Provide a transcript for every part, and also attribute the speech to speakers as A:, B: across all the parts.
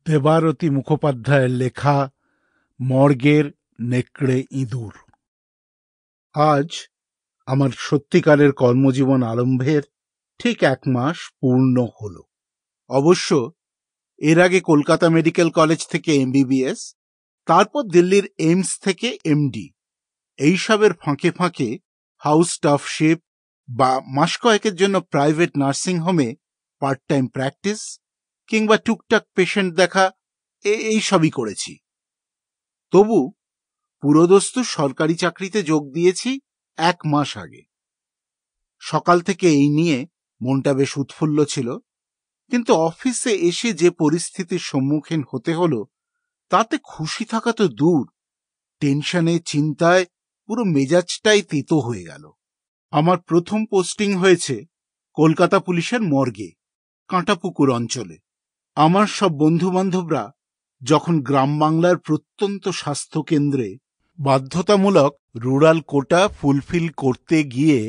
A: দেবারতী মুখোপাধ্যায়ের লেখা মর্গের নেকড়ে ইঁদুর। আজ আমার সত্যিকারের কর্মজীবন আরম্ভের ঠিক 1 মাস পূর্ণ হল। অবশ্য এর আগে কলকাতা মেডিকেল কলেজ থেকে MBBS, তারপর দিল্লির এইমস থেকে MD, এইসবের ফাঁকে ফাঁকে হাউস স্টাফশিপ বা মাস কয়েকের জন্য প্রাইভেট নার্সিং হোমে পার্ট টাইম প্র্যাকটিস কিংবা টুকটাক পেশেন্ট দেখা এইসবই করেছি। তবু পুরোদস্তু সরকারি চাকরিতে যোগ দিয়েছি 1 মাস আগে। সকাল থেকে এই নিয়ে মনটা বেশ উৎফুল্ল ছিল, কিন্তু অফিসে এসে যে পরিস্থিতির সম্মুখীন হতে হলো তাতে খুশি থাকা তো দূর, টেনশনে চিন্তায় পুরো মেজাজটাই তেতো হয়ে গেল। আমার প্রথম পোস্টিং হয়েছে কলকাতা পুলিশের মর্গে, কাঁটাপুকুর অঞ্চলে। আমার সব বন্ধুবান্ধবরা যখন গ্রাম বাংলার প্রত্যন্ত স্বাস্থ্য কেন্দ্রে বাধ্যতামূলক রুরাল কোটা ফুলফিল করতে গিয়ে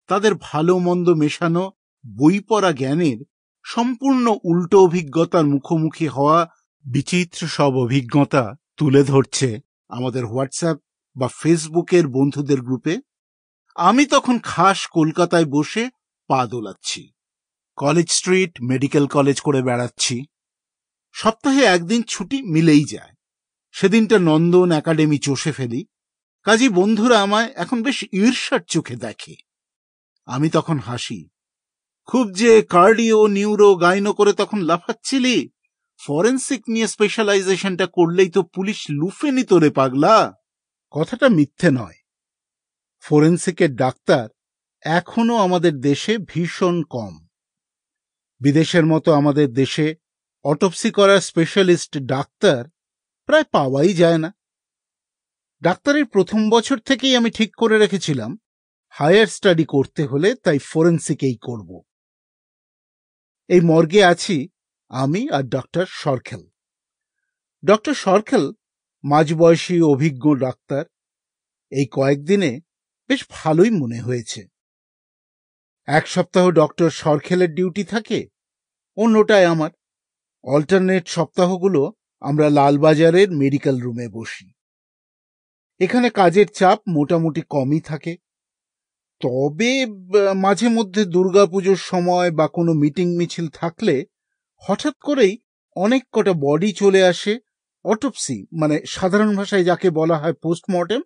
A: তাদের ভালো মন্দ মেশানো বই পড়া জ্ঞানের সম্পূর্ণ উল্টো অভিজ্ঞতার মুখোমুখি হওয়া বিচিত্র সব অভিজ্ঞতা তুলে ধরছে আমাদের হোয়াটসঅ্যাপ বা ফেসবুকের বন্ধুদের গ্রুপে, আমি তখন খাস কলকাতায় বসে পা দোলাচ্ছি, কলেজ স্ট্রিট মেডিকেল কলেজ করে বেড়াচ্ছি। সপ্তাহে 1 দিন ছুটি মিলেই যায়, সেদিনটা নন্দন একাডেমি চষে ফেলি। কাজী বন্ধুরা আমায় এখন বেশ ঈর্ষার চোখে দেখে। আমি তখন হাসি, খুব যে কার্ডিও নিউরো গাইনো করে তখন লাফাচ্ছিলি, ফরেন্সিক নিয়ে স্পেশালাইজেশনটা করলেই তো পুলিশ লুফে নিত রে পাগলা। কথাটা মিথ্যে নয়, ফরেন্সিকের ডাক্তার এখনো আমাদের দেশে ভীষণ কম। বিদেশের মতো আমাদের দেশে অটোপসি করার স্পেশালিস্ট ডাক্তার প্রায় পাওয়াই যায় না। ডাক্তারের প্রথম বছর থেকেই আমি ঠিক করে রেখেছিলাম হায়ার স্টাডি করতে হলে তাই ফরেন্সিকেই করব। এই মর্গে আছি আমি আর ডক্টর সরখেল। ডক্টর সরখেল মাঝবয়সী অভিজ্ঞ ডাক্তার। এই কয়েকদিনে বেশ ভালোই মনে হয়েছে। 1 সপ্তাহ ডক্টর সরখেলের ডিউটি থাকে, অন্যটায় আমার। অল্টারনেট সপ্তাহগুলো আমরা লালবাজারের মেডিকেল রুমে বসি। এখানে কাজের চাপ মোটামুটি কমই থাকে, তবে মাঝে মধ্যে দুর্গাপুজোর সময় বা কোনো মিটিং মিছিল থাকলে হঠাৎ করেই অনেক কটা বডি চলে আসে অটোপসি, মানে সাধারণ ভাষায় যাকে বলা হয় পোস্টমর্টেম,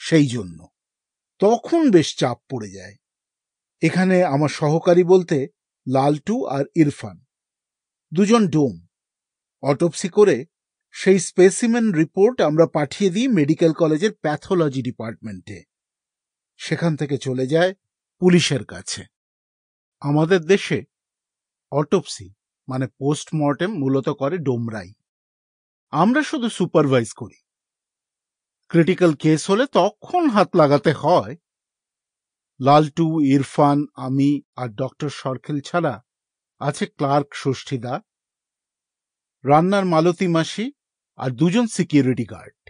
A: সেই জন্য তখন বেশ চাপ পড়ে যায়। এখানে আমার সহকারী বলতে লালটু আর ইরফান, 2 জন ডোম। অটোপসি করে সেই স্পেসিমেন রিপোর্ট আমরা পাঠিয়ে দিই মেডিকেল কলেজের প্যাথোলজি ডিপার্টমেন্টে, সেখান থেকে চলে যায় পুলিশের কাছে। আমাদের দেশে অটোপসি মানে পোস্টমর্টেম মূলত করে ডোমরাই, আমরা শুধু সুপারভাইজ করি। ক্রিটিক্যাল কেস হলে তখন হাত লাগাতে হয়। লালটু, ইরফান, আমি আর ডক্টর সরখেল ছাড়া আছে ক্লার্ক ষষ্ঠীদা, রান্নার মালতী মাসি আর 2 জন সিকিউরিটি গার্ড।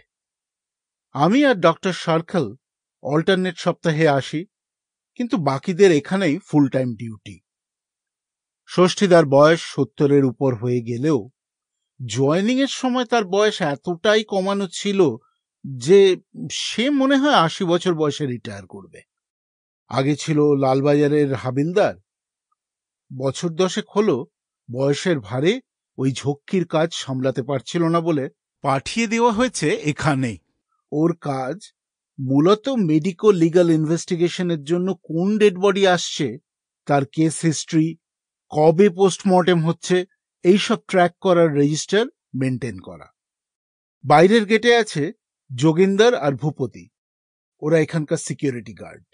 A: আমি আর ডক্টর সরখেল অল্টারনেট সপ্তাহে আসি, কিন্তু বাকিদের এখানেই ফুল টাইম ডিউটি। ষষ্ঠীদার বয়স 70-এর উপর হয়ে গেলেও জয়েনিং এর সময় তার বয়স এতটাই কমানো ছিল যে সে মনে হয় 80 বছর বয়সে রিটায়ার করবে। আগে ছিল লালবাজারের হাবিলদার, বছর 10 হলো বয়সের ভারে ওই ঝক্কির কাজ সামলাতে পারছিল না বলে পাঠিয়ে দেওয়া হয়েছে এখানে। ওর কাজ মূলত মেডিকো লিগ্যাল ইনভেস্টিগেশনের জন্য কোন ডেড বডি আসছে, তার কেস হিস্ট্রি, কবে পোস্টমর্টেম হচ্ছে, এইসব ট্র্যাক করার রেজিস্টার মেনটেন করা। বাইরের গেটে আছে যোগিন্দর আর ভূপতি, ওরা এখানকার সিকিউরিটি গার্ড।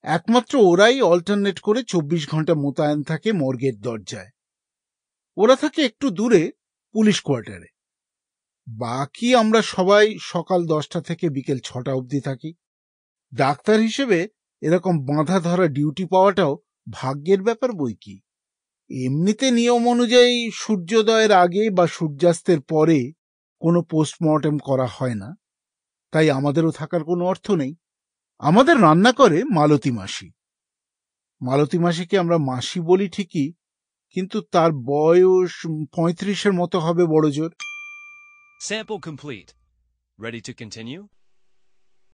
A: একমাত্র ওরাই অল্টারনেট করে 24 ঘন্টা মোতায়েন থাকে মর্গের দরজায়। ওরা থাকে একটু দূরে পুলিশ কোয়ার্টারে। বাকি আমরা সবাই সকাল 10টা থেকে বিকেল 6টা অবধি থাকি। ডাক্তার হিসেবে এরকম বাঁধা ধরা ডিউটি পাওয়াটাও ভাগ্যের ব্যাপার বই কি। এমনিতে নিয়ম অনুযায়ী সূর্যোদয়ের আগে বা সূর্যাস্তের পরে কোনো পোস্টমর্টেম করা হয় না, তাই আমাদেরও থাকার কোনো অর্থ নেই। আমাদের রান্না করে মালতী মাসি। মালতী মাসিকে আমরা মাসি বলি ঠিকই, কিন্তু তার বয়স 35-এর মতো হবে বড়জোর।
B: Sample complete. Ready to continue?